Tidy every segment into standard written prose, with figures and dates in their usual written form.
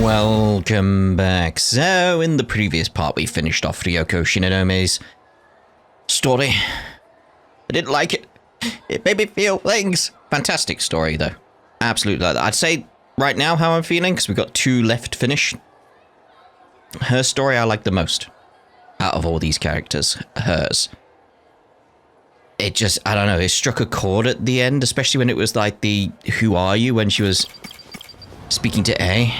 Welcome back. So, in the previous part, we finished off Ryoko Shinanome's story. I didn't like it. It made me feel things. Fantastic story, though. Absolutely like that. I'd say right now how I'm feeling, because we've got 2 left to finish. Her story I like the most. Out of all these characters, hers. It just, I don't know, it struck a chord at the end, especially when it was like the who are you, when she was speaking to A.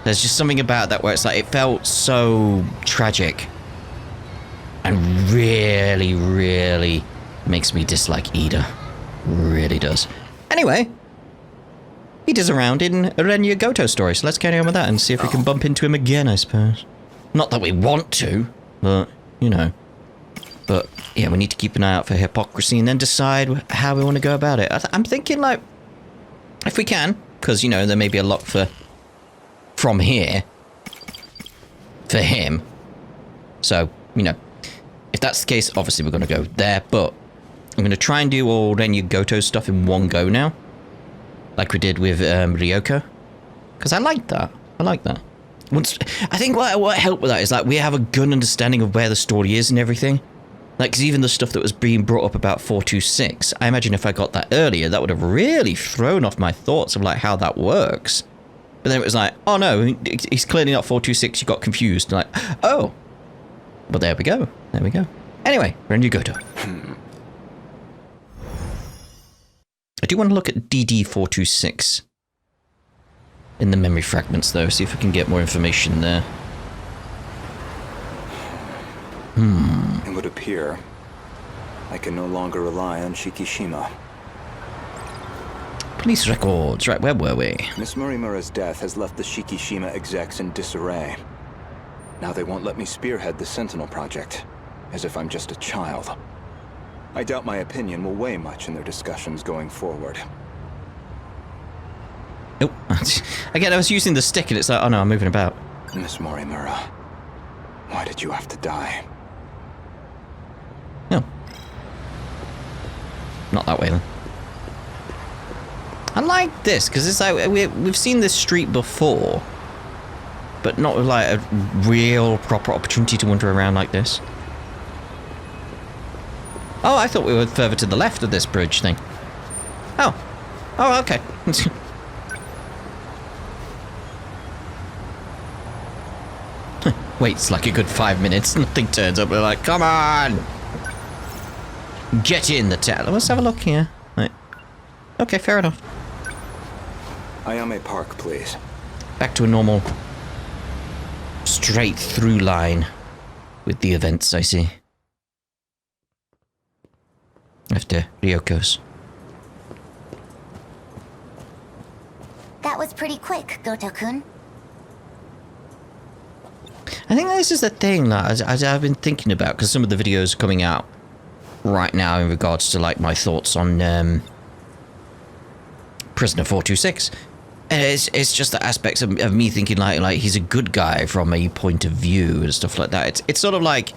There's just something about that where it's like, it felt so tragic. And really, really makes me dislike Ida. Really does. Anyway, Ida's around in Renya Goto's story, so let's carry on with that and see if we can bump into him again, I suppose. Not that we want to, but, you know. But, yeah, we need to keep an eye out for hypocrisy and then decide how we want to go about it. I'm thinking, like, if we can, because, you know, there may be a lot from here for him. So, you know, if that's the case, obviously we're going to go there, but I'm going to try and do all Renya Goto's stuff in one go now, like we did with Ryoko, because I like that. I like that. I think what helped with that is, like, we have a good understanding of where the story is and everything. Like, because even the stuff that was being brought up about 426, I imagine if I got that earlier, that would have really thrown off my thoughts of, like, how that works. But then it was like, oh no, he's clearly not 426, you got confused. Like, oh. Well, there we go. There we go. Anyway, Renya Goto. I do want to look at DD426 in the memory fragments, though, see if we can get more information there. It would appear I can no longer rely on Shikishima. Police records. Right, where were we? Miss Murimura's death has left the Shikishima execs in disarray. Now they won't let me spearhead the Sentinel project, as if I'm just a child. I doubt my opinion will weigh much in their discussions going forward. Oh, again, I was using the stick and it's like, oh no, I'm moving about. Miss Murimura, why did you have to die? No. Not that way, then. I like this, because it's like, we've seen this street before, but not with, like, a real proper opportunity to wander around like this. Oh, I thought we were further to the left of this bridge thing. Oh. Oh, okay. Waits like a good 5 minutes, nothing turns up, we're like, come on! Get in the town. Let's have a look here. Right. Okay, fair enough. Ayame Park, please. Back to a normal, straight through line with the events, I see. After Ryoko's. That was pretty quick, Goto-kun. I think this is the thing that as I've been thinking about, because some of the videos are coming out right now in regards to, like, my thoughts on Prisoner 426. And it's just the aspects of me thinking like he's a good guy from a point of view and stuff like that. It's sort of like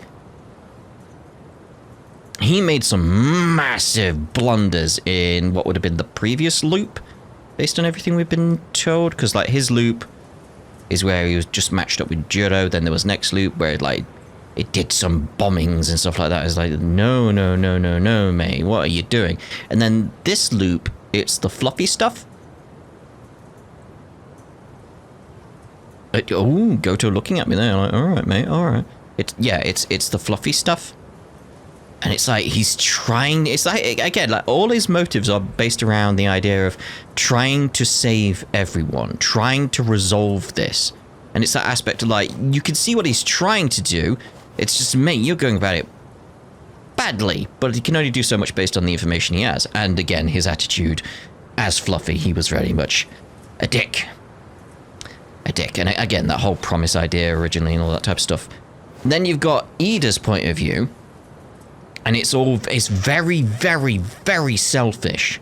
he made some massive blunders in what would have been the previous loop, based on everything we've been told. Because, like, his loop is where he was just matched up with Jiro. Then there was next loop where, like, it did some bombings and stuff like that. It's like, no, mate, what are you doing? And then this loop, it's the fluffy stuff. Oh, Goto looking at me there, like, all right, mate, all right. It's the fluffy stuff. And it's like, he's trying, it's like, again, like, all his motives are based around the idea of trying to save everyone, trying to resolve this. And it's that aspect of, like, you can see what he's trying to do. It's just, mate, you're going about it badly, but he can only do so much based on the information he has. And again, his attitude as Fluffy, he was very much a dick. A dick. And again, that whole promise idea originally and all that type of stuff. And then you've got Ida's point of view, and it's very, very, very selfish.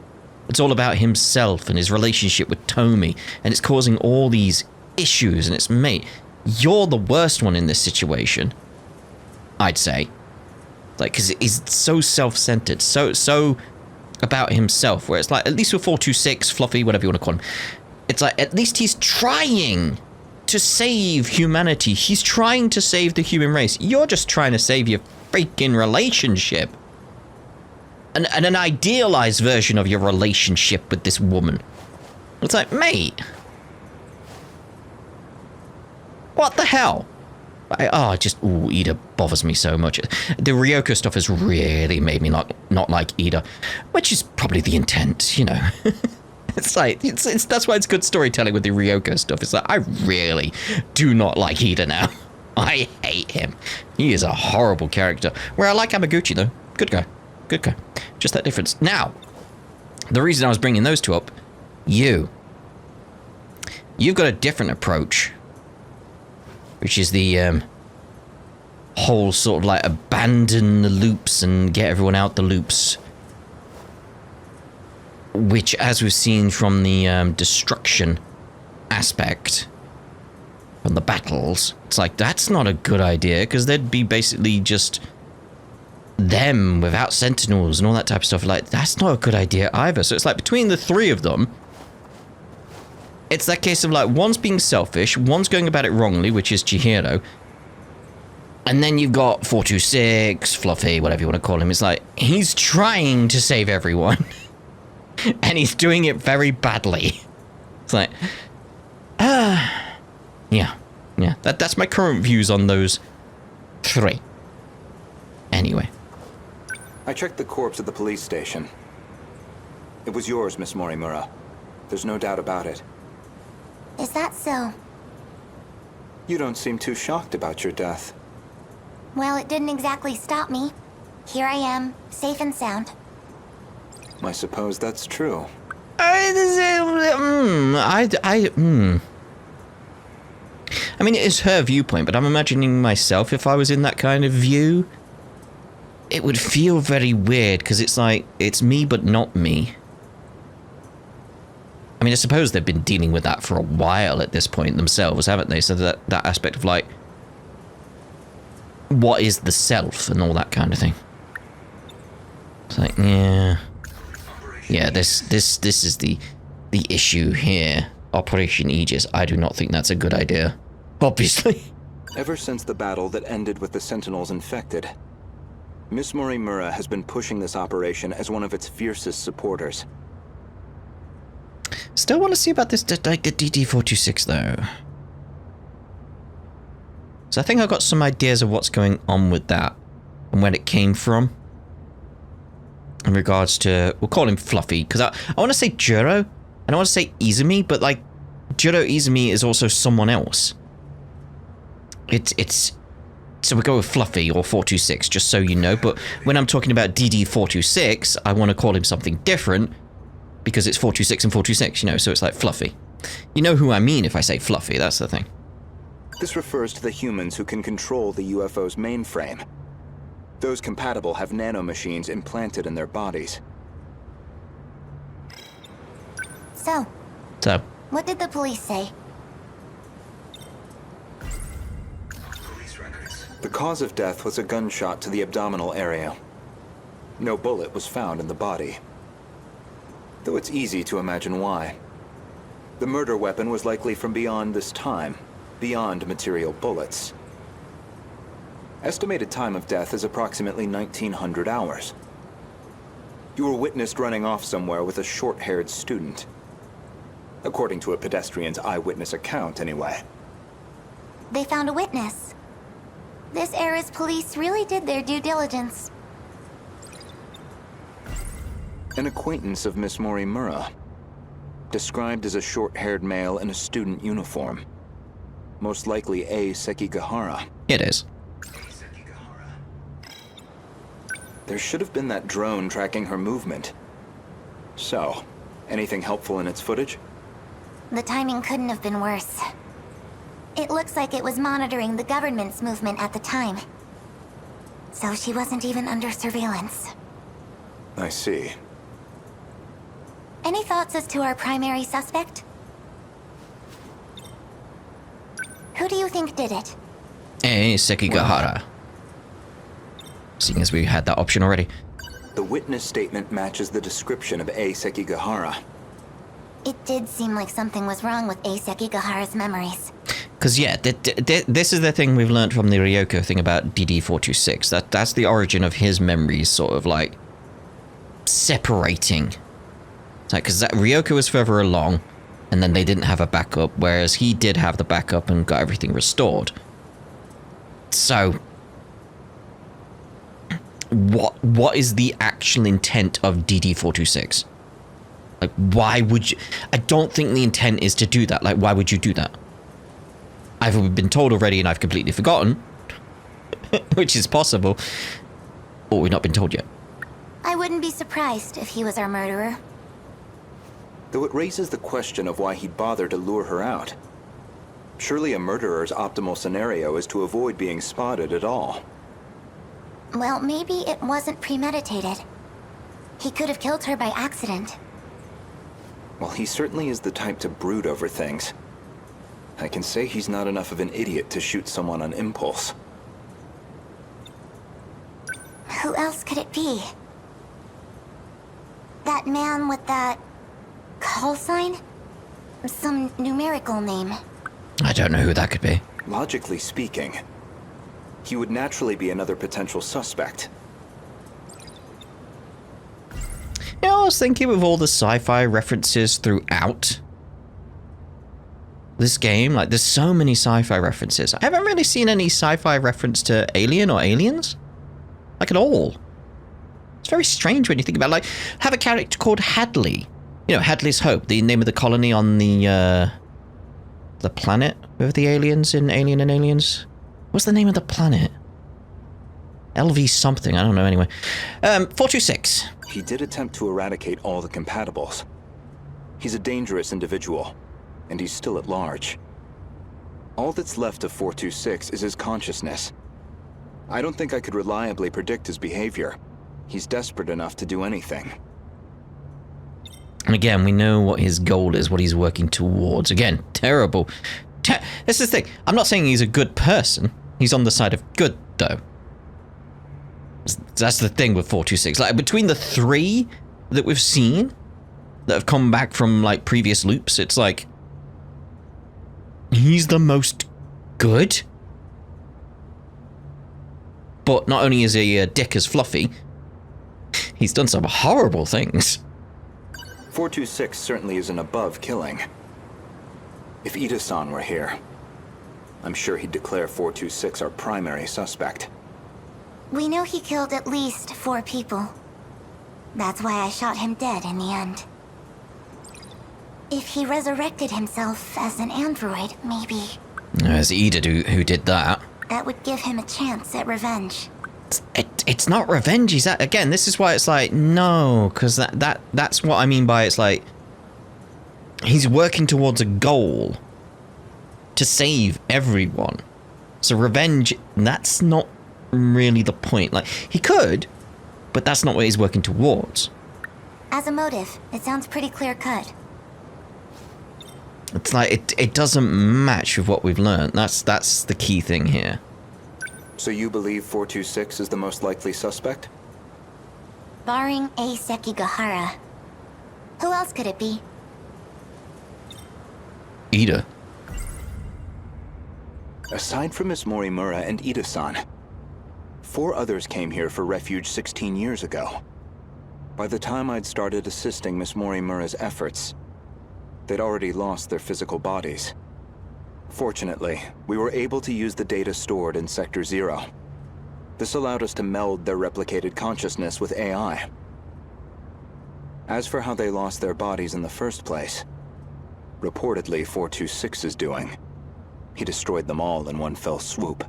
It's all about himself and his relationship with Tomi, and it's causing all these issues, and it's, mate, you're the worst one in this situation, I'd say. Like, because he's so self-centered, so about himself, where it's like, at least with 426, Fluffy, whatever you want to call him, it's like, at least he's trying to save humanity. He's trying to save the human race. You're just trying to save your freaking relationship. And an idealized version of your relationship with this woman. It's like, mate. What the hell? Ooh, Ida bothers me so much. The Ryoko stuff has really made me not like Ida, which is probably the intent, you know. It's like, that's why it's good storytelling with the Ryoko stuff. It's like, I really do not like Ida now. I hate him. He is a horrible character. Where I like Amaguchi, though. Good guy. Good guy. Just that difference. Now, the reason I was bringing those two up, you've got a different approach, which is the whole sort of like abandon the loops and get everyone out the loops. Which, as we've seen from the destruction aspect from the battles, it's like, that's not a good idea, because there'd be basically just them without Sentinels and all that type of stuff. Like, that's not a good idea either. So it's like, between the three of them, it's that case of like, one's being selfish, one's going about it wrongly, which is Chihiro, and then you've got 426, Fluffy, whatever you want to call him. It's like, he's trying to save everyone. And he's doing it very badly. It's like, yeah. That's my current views on those three. Anyway. I checked the corpse at the police station. It was yours, Miss Morimura. There's no doubt about it. Is that so? You don't seem too shocked about your death. Well, it didn't exactly stop me. Here I am, safe and sound. I suppose that's true. I mean, it is her viewpoint, but I'm imagining myself if I was in that kind of view. It would feel very weird, because it's like, it's me but not me. I mean, I suppose they've been dealing with that for a while at this point themselves, haven't they? So that aspect of like, what is the self and all that kind of thing. It's like, yeah. Yeah, this is the issue here. Operation Aegis. I do not think that's a good idea. Obviously. Ever since the battle that ended with the Sentinels infected, Miss Morimura has been pushing this operation as one of its fiercest supporters. Still want to see about this, like the DD-426 though. So I think I've got some ideas of what's going on with that and where it came from. In regards to, we'll call him Fluffy, because I want to say Jiro, and I want to say Izumi, but like, Jiro Izumi is also someone else. So we go with Fluffy or 426, just so you know, but when I'm talking about DD-426, I want to call him something different, because it's 426 and 426, you know, so it's like Fluffy. You know who I mean if I say Fluffy, that's the thing. This refers to the humans who can control the UFO's mainframe. Those compatible have nanomachines implanted in their bodies. So, what did the police say? The cause of death was a gunshot to the abdominal area. No bullet was found in the body. Though it's easy to imagine why. The murder weapon was likely from beyond this time, beyond material bullets. Estimated time of death is approximately 1900 hours. You were witnessed running off somewhere with a short-haired student. According to a pedestrian's eyewitness account, anyway. They found a witness. This era's police really did their due diligence. An acquaintance of Miss Morimura. Described as a short-haired male in a student uniform. Most likely A. Sekigahara. It is. There should have been that drone tracking her movement. So, anything helpful in its footage? The timing couldn't have been worse. It looks like it was monitoring the government's movement at the time. So she wasn't even under surveillance. I see. Any thoughts as to our primary suspect? Who do you think did it? Sekigahara. Seeing as we had that option already. The witness statement matches the description of A. Sekigahara. It did seem like something was wrong with A. Sekigahara's memories. Because, yeah, this is the thing we've learned from the Ryoko thing about DD-426. That's the origin of his memories sort of, like, separating. It's like, because Ryoko was further along, and then they didn't have a backup, whereas he did have the backup and got everything restored. So, what is the actual intent of DD-426? Like, why would you... I don't think the intent is to do that. Like, why would you do that? Either we've been told already and I've completely forgotten, which is possible, or we've not been told yet. I wouldn't be surprised if he was our murderer. Though it raises the question of why he'd bother to lure her out. Surely a murderer's optimal scenario is to avoid being spotted at all. Well, maybe it wasn't premeditated. He could have killed her by accident. Well, he certainly is the type to brood over things. I can say he's not enough of an idiot to shoot someone on impulse. Who else could it be? That man with that... call sign? Some numerical name. I don't know who that could be. Logically speaking, he would naturally be another potential suspect. Yeah, I was thinking with all the sci-fi references throughout this game, like there's so many sci-fi references. I haven't really seen any sci-fi reference to Alien or Aliens, like at all. It's very strange when you think about it. Like, have a character called Hadley. You know, Hadley's Hope, the name of the colony on the planet with the aliens in Alien and Aliens. What's the name of the planet? LV something, I don't know anyway. 426. He did attempt to eradicate all the compatibles. He's a dangerous individual, and he's still at large. All that's left of 426 is his consciousness. I don't think I could reliably predict his behavior. He's desperate enough to do anything. And again, we know what his goal is, what he's working towards. Again, terrible. This is the thing. I'm not saying he's a good person. He's on the side of good, though. That's the thing with 426. Like, between the three that we've seen that have come back from, like, previous loops, it's like... he's the most good. But not only is he a dick as Fluffy, he's done some horrible things. 426 certainly isn't above killing. If Ida-san were here, I'm sure he'd declare 426 our primary suspect. We know he killed at least 4 people. That's why I shot him dead in the end. If he resurrected himself as an android, maybe... It's Ida who did that. that would give him a chance at revenge. It's not revenge. He's that again. This is why it's like no, because that's what I mean by it's like he's working towards a goal to save everyone. So revenge, that's not really the point. Like he could, but that's not what he's working towards. As a motive, it sounds pretty clear cut. It's like it doesn't match with what we've learned. That's the key thing here. So you believe 426 is the most likely suspect? Barring A. Sekigahara. Who else could it be? Ida. Aside from Miss Morimura and Ida-san, 4 others came here for refuge 16 years ago. By the time I'd started assisting Miss Morimura's efforts, they'd already lost their physical bodies. Fortunately, we were able to use the data stored in Sector 0. This allowed us to meld their replicated consciousness with AI. As for how they lost their bodies in the first place, reportedly 426 is doing. He destroyed them all in one fell swoop.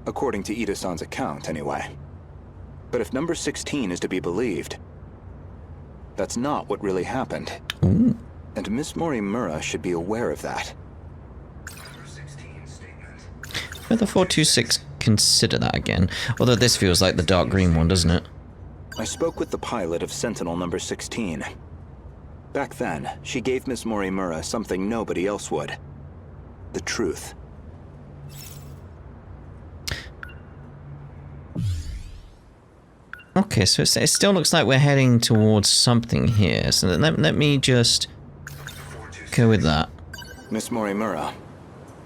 According to Ida-san's account, anyway. But if number 16 is to be believed, that's not what really happened. Ooh. And Miss Morimura should be aware of that. Will the 426 consider that again? Although this feels like the dark green one, doesn't it? I spoke with the pilot of Sentinel number 16. Back then, she gave Miss Morimura something nobody else would. The truth. Okay, so it still looks like we're heading towards something here. So let me just go with that. Miss Morimura,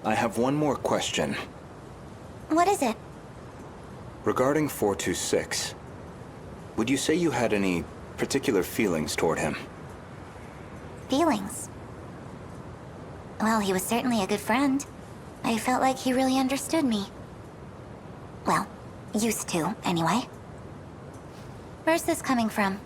I have one more question. What is it? Regarding 426, would you say you had any particular feelings toward him? Feelings? Well, he was certainly a good friend. I felt like he really understood me. Well, used to, anyway. Where's this coming from?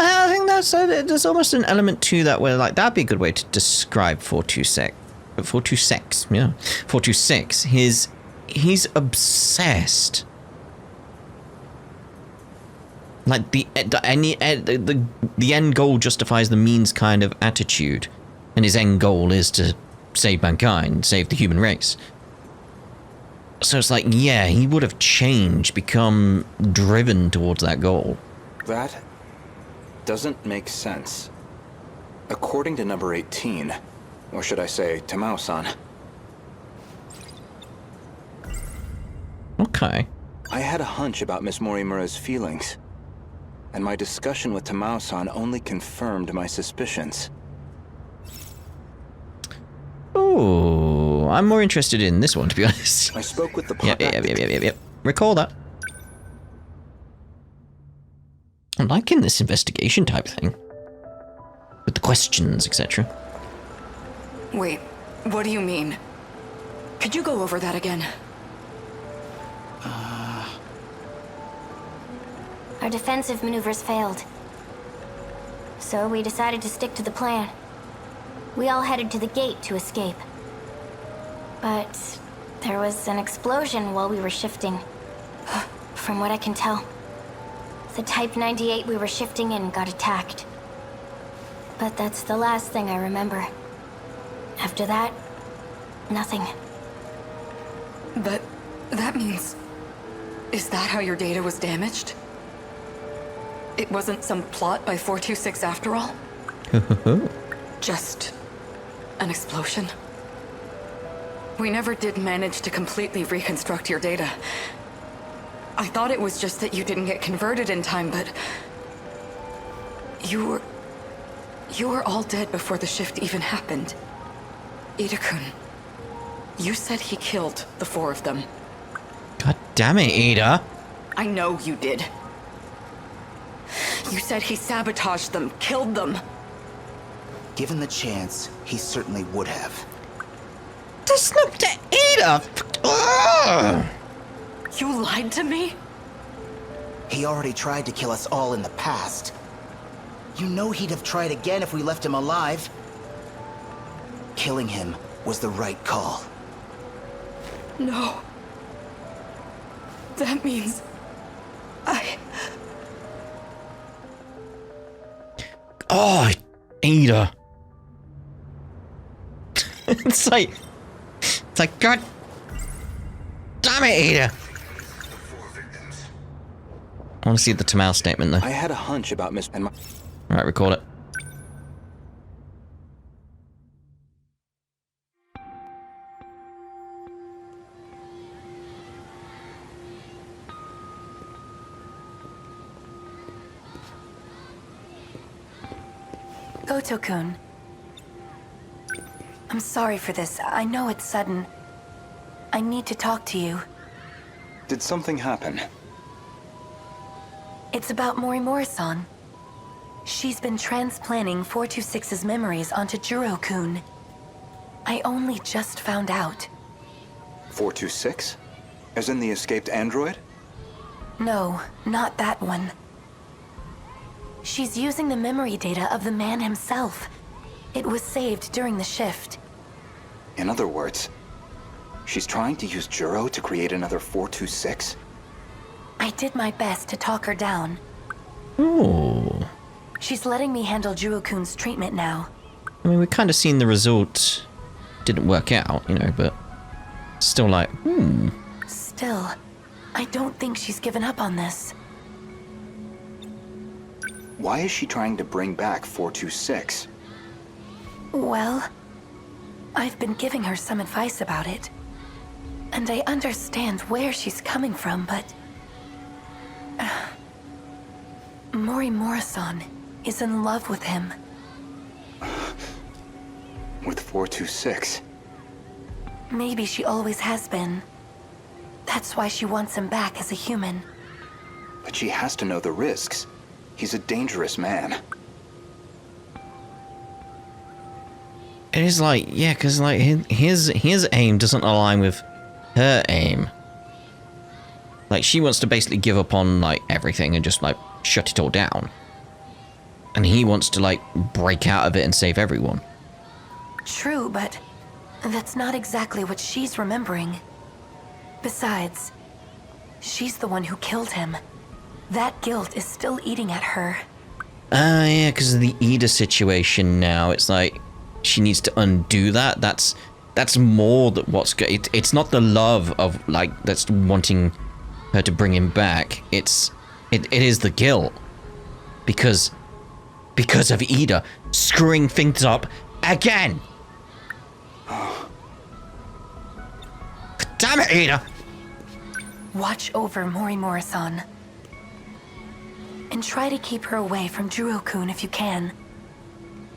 I think there's almost an element to that where, like, that'd be a good way to describe 426. 426, yeah. 426, he's obsessed. Like, the end goal justifies the means kind of attitude. And his end goal is to save mankind, save the human race. So it's like, yeah, he would have changed, become driven towards that goal. That doesn't make sense. According to number 18, or should I say, Tamao-san, Okay. I had a hunch about Miss Morimura's feelings. And my discussion with Tamao-san only confirmed my suspicions. Ooh, I'm more interested in this one, to be honest. I spoke with the Yep. Recall that. I'm liking this investigation type thing. With the questions, etc. Wait, what do you mean? Could you go over that again? Our defensive maneuvers failed. So we decided to stick to the plan. We all headed to the gate to escape. But there was an explosion while we were shifting. From what I can tell, the Type 98 we were shifting in got attacked. But that's the last thing I remember. After that, nothing. But that means... Is that how your data was damaged? It wasn't some plot by 426 after all? Just an explosion? We never did manage to completely reconstruct your data. I thought it was just that you didn't get converted in time, but... You were all dead before the shift even happened. Ida-kun, you said he killed the 4 of them. God damn it, Ada. I know you did. You said he sabotaged them, killed them. Given the chance, he certainly would have. That's not to Ada. Ugh. You lied to me? He already tried to kill us all in the past. You know he'd have tried again if we left him alive. Killing him was the right call. No. That means... Oh, Ada. It's like, God damn it, Ada. I want to see the Tamao statement, though. I had a hunch about Miss... and my... Right, record it. Goto-kun. I'm sorry for this. I know it's sudden. I need to talk to you. Did something happen? It's about Morimura-san. She's been transplanting 426's memories onto Jiro-kun. I only just found out. 426? As in the escaped android? No, not that one. She's using the memory data of the man himself. It was saved during the shift. In other words, she's trying to use Juro to create another 426? I did my best to talk her down. Ooh. She's letting me handle Jiro-kun's treatment now. I mean, we've kind of seen the result didn't work out, you know, but still like, Still, I don't think she's given up on this. Why is she trying to bring back 426? Well, I've been giving her some advice about it. And I understand where she's coming from, but... Morimura-san is in love with him. With 426? Maybe she always has been. That's why she wants him back as a human. But she has to know the risks. He's a dangerous man. It is like, yeah, because like his aim doesn't align with her aim. Like, she wants to basically give up on like everything and just like shut it all down. And he wants to like break out of it and save everyone. True, but that's not exactly what she's remembering. Besides, she's the one who killed him. That guilt is still eating at her. Ah, yeah, because of the Ida situation now. It's like she needs to undo that. That's more that what's good. It's not the love of like that's wanting her to bring him back. It is the guilt because of Ida screwing things up again. Damn it, Ida! Watch over Morimura-san. And try to keep her away from Juro-kun if you can.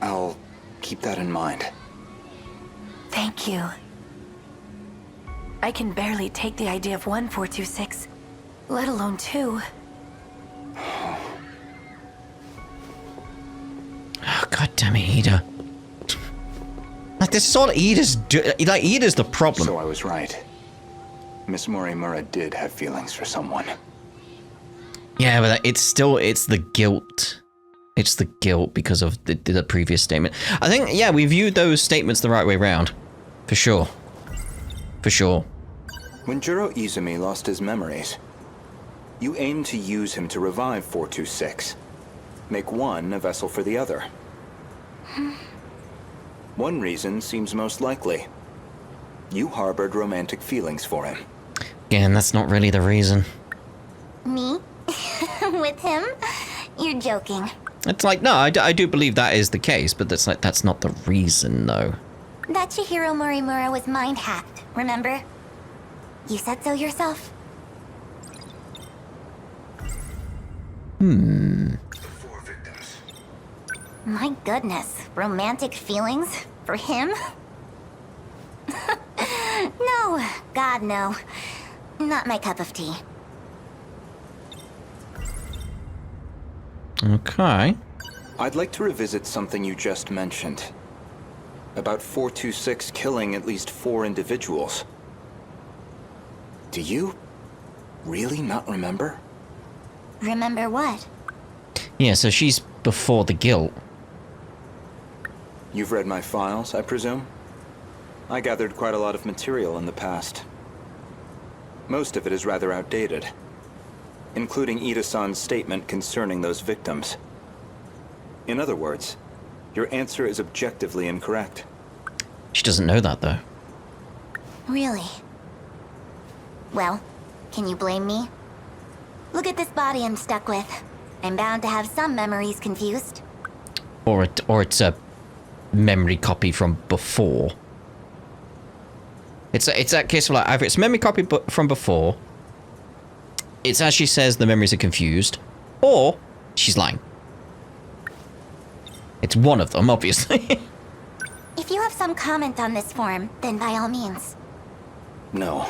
I'll keep that in mind. Thank you. I can barely take the idea of 1426, let alone 2. Oh, God damn it, Ida. Like, this is all Ida's like, Ida's the problem. So I was right. Miss Morimura did have feelings for someone. Yeah, but it's the guilt. It's the guilt because of the previous statement. I think, yeah, we viewed those statements the right way round. For sure. For sure. When Juro Izumi lost his memories, you aimed to use him to revive 426. Make one a vessel for the other. One reason seems most likely. You harbored romantic feelings for him. Again, that's not really the reason. Me? With him? You're joking. It's like, no, I do believe that is the case, but that's not the reason, though. That Chihiro Morimura was mind-hacked, remember? You said so yourself. My goodness, romantic feelings for him? No, God no. Not my cup of tea. Okay. I'd like to revisit something you just mentioned. About 426 killing at least 4 individuals. Do you really not remember? Remember what? Yeah, so she's before the guilt. You've read my files, I presume? I gathered quite a lot of material in the past. Most of it is rather outdated, including Ida-san's statement concerning those victims. In other words, your answer is objectively incorrect. She doesn't know that, though. Really? Well, can you blame me? Look at this body I'm stuck with. I'm bound to have some memories confused. Or it's a memory copy from before. It's that case of like, either it's memory copy from before, it's as she says the memories are confused, or she's lying. It's one of them, obviously. If you have some comment on this form, then by all means. No.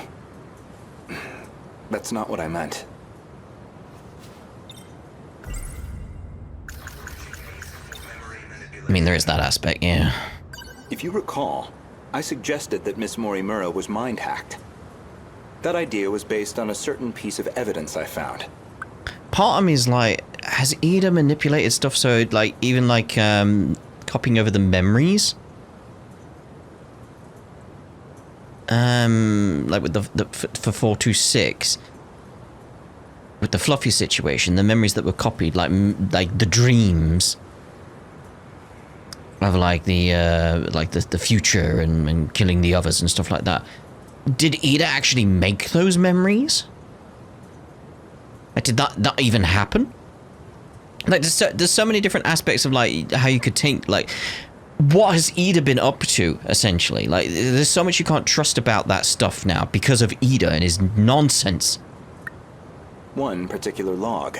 That's not what I meant. I mean, there is that aspect, yeah. If you recall, I suggested that Miss Morimura was mind-hacked. That idea was based on a certain piece of evidence I found. Part of me is like, has Ida manipulated stuff so, like, even like, copying over the memories? Like with the for 426, with the Fluffy situation, the memories that were copied, like the dreams of like the future and killing the others and stuff like that. Did Ida actually make those memories? Like, did that even happen? Like, there's so many different aspects of like how you could think, like, what has Ida been up to, essentially? Like, there's so much you can't trust about that stuff now because of Ida and his nonsense. One particular log.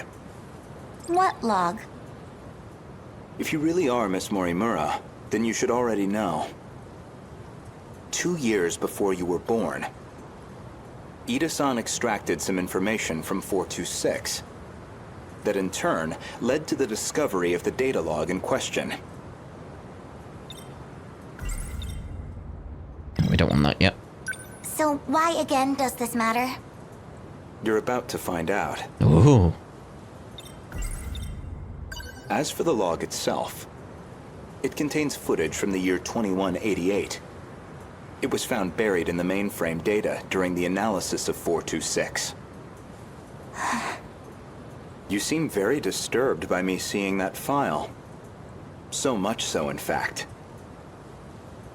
What log? If you really are Miss Morimura, then you should already know. 2 years before you were born. Ida-san extracted some information from 426 that in turn led to the discovery of the data log in question. We don't want that yet. So why again does this matter? You're about to find out. Ooh. As for the log itself, it contains footage from the year 2188. It was found buried in the mainframe data during the analysis of 426. You seem very disturbed by me seeing that file. So much so, in fact,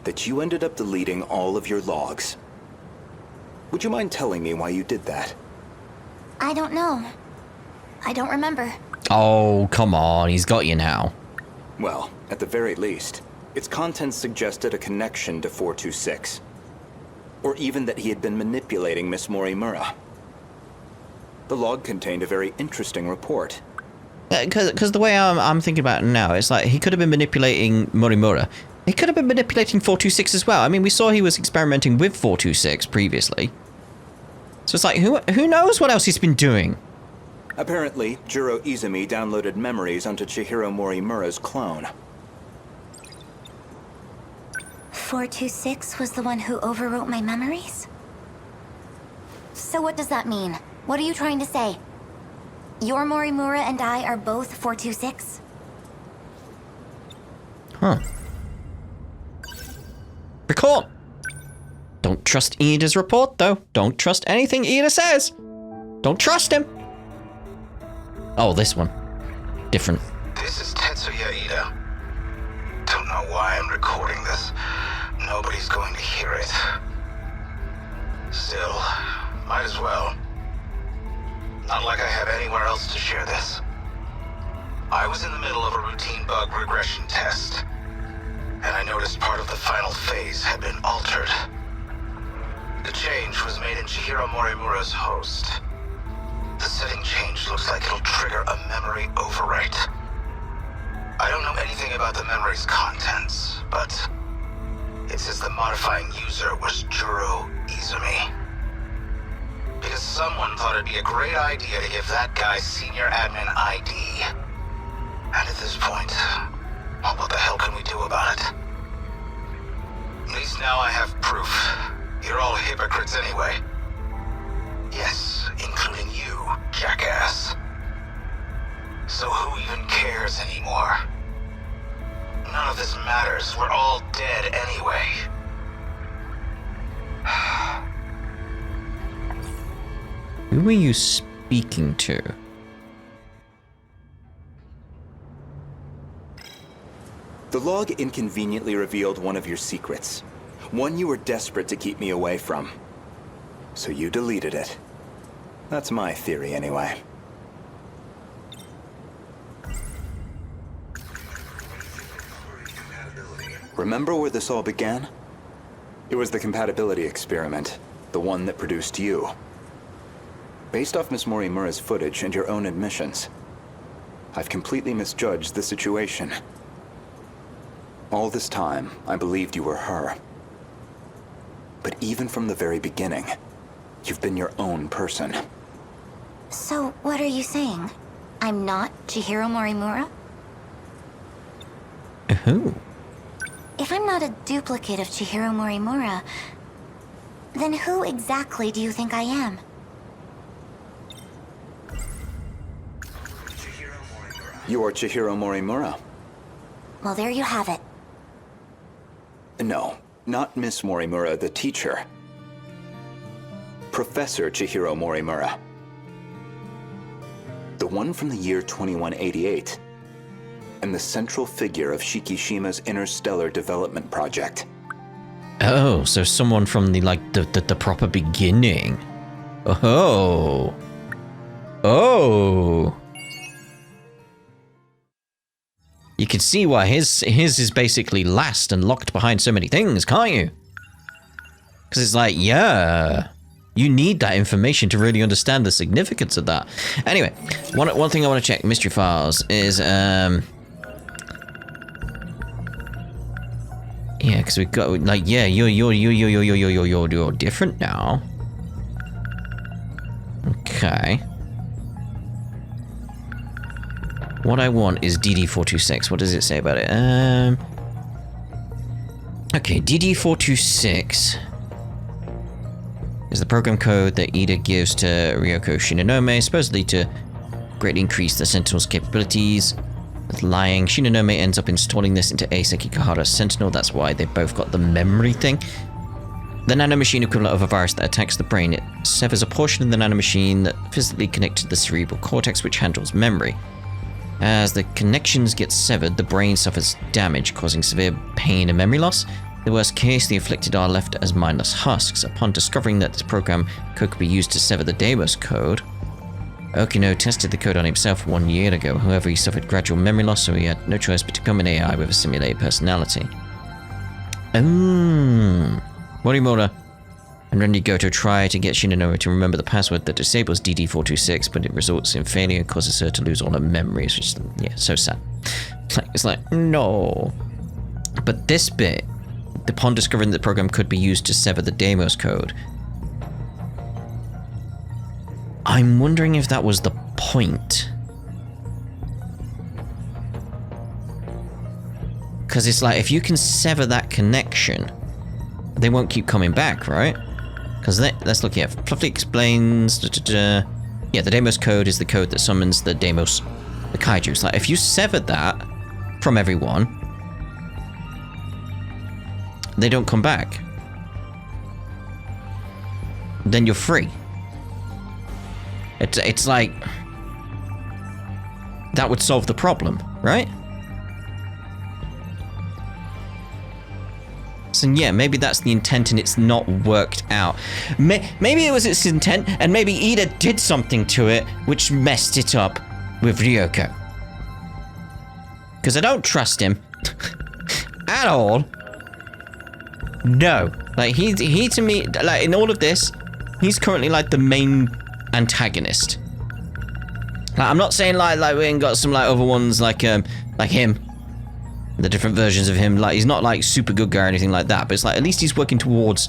that you ended up deleting all of your logs. Would you mind telling me why you did that? I don't know. I don't remember. Oh, come on. He's got you now. Well, at the very least, its contents suggested a connection to 426. Or even that he had been manipulating Miss Morimura. The log contained a very interesting report. Because the way I'm thinking about it now, it's like he could have been manipulating Morimura. He could have been manipulating 426 as well. I mean, we saw he was experimenting with 426 previously. So it's like, who knows what else he's been doing? Apparently, Juro Izumi downloaded memories onto Chihiro Morimura's clone. 426 was the one who overwrote my memories? So what does that mean? What are you trying to say? Your Morimura and I are both 426? Huh. Record! Don't trust Ida's report, though. Don't trust anything Ida says. Don't trust him. Oh, this one. Different. This is Tetsuya Ida. Don't know why I'm recording this. Nobody's going to hear it. Still, might as well. Not like I have anywhere else to share this. I was in the middle of a routine bug regression test, and I noticed part of the final phase had been altered. The change was made in Chihiro Morimura's host. The setting change looks like it'll trigger a memory overwrite. I don't know anything about the memory's contents, but it says the modifying user was Juro Izumi. Because someone thought it'd be a great idea to give that guy senior admin ID. And at this point, well, what the hell can we do about it? At least now I have proof. You're all hypocrites anyway. Yes, including you, jackass. So who even cares anymore? None of this matters. We're all dead anyway. Who were you speaking to? The log inconveniently revealed one of your secrets. One you were desperate to keep me away from. So you deleted it. That's my theory, anyway. Remember where this all began? It was the compatibility experiment, the one that produced you. Based off Miss Morimura's footage and your own admissions, I've completely misjudged the situation. All this time, I believed you were her. But even from the very beginning, you've been your own person. So what are you saying? I'm not Chihiro Morimura? Who? If I'm not a duplicate of Chihiro Morimura, then who exactly do you think I am? You are Chihiro Morimura. Well, there you have it. No, not Miss Morimura, the teacher. Professor Chihiro Morimura. The one from the year 2188. And the central figure of Shikishima's interstellar development project. Oh, so someone from the proper beginning. Oh. Oh. You can see why his is basically last and locked behind so many things, can't you? Because it's like, yeah, you need that information to really understand the significance of that. Anyway, one thing I want to check, mystery files, is, yeah, because we've got, like, yeah, you're different now. Okay. What I want is DD426. What does it say about it? Okay, DD426 is the program code that Ida gives to Ryoko Shinonome, supposedly to greatly increase the Sentinel's capabilities. With lying, Shinonome ends up installing this into Ace Kihara's Sentinel. That's why they both got the memory thing. The nanomachine equivalent of a virus that attacks the brain. It severs a portion of the nanomachine that physically connected to the cerebral cortex, which handles memory. As the connections get severed, the brain suffers damage, causing severe pain and memory loss. In the worst case, the afflicted are left as mindless husks. Upon discovering that this program code could be used to sever the Deimos code, Okino tested the code on himself 1 year ago. However, he suffered gradual memory loss, so he had no choice but to become an AI with a simulated personality. Morimura and Rendy Goto try to get Shinonome to remember the password that disables DD426, but it results in failure and causes her to lose all her memories, which is, yeah, so sad. It's like, no. But this bit, upon discovering that the program could be used to sever the Deimos code, I'm wondering if that was the point. Because it's like, if you can sever that connection, they won't keep coming back, right? Because let's look here. Fluffy explains... Yeah, the Deimos code is the code that summons the Deimos, the kaijus. Like, if you severed that from everyone, they don't come back. Then you're free. It's like... That would solve the problem, right? So yeah, maybe that's the intent and it's not worked out. Maybe it was its intent and maybe Ida did something to it which messed it up with Ryoko. Because I don't trust him. At all. No. Like, he to me, like, in all of this, he's currently like the main antagonist. Like, I'm not saying like we ain't got some like other ones like him, the different versions of him. Like, he's not like super good guy or anything like that, but it's like at least he's working towards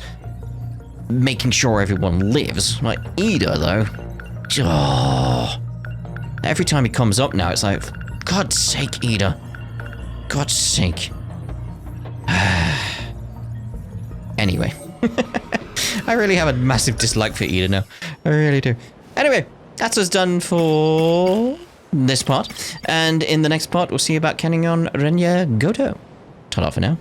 making sure everyone lives. Like Ida though, oh, every time he comes up now, it's like, for God's sake, Ida, God's sake. Anyway. I really have a massive dislike for Ida now. I really do. Anyway, that's us done for this part. And in the next part, we'll see about carrying on Renya Goto. Ta-da for now.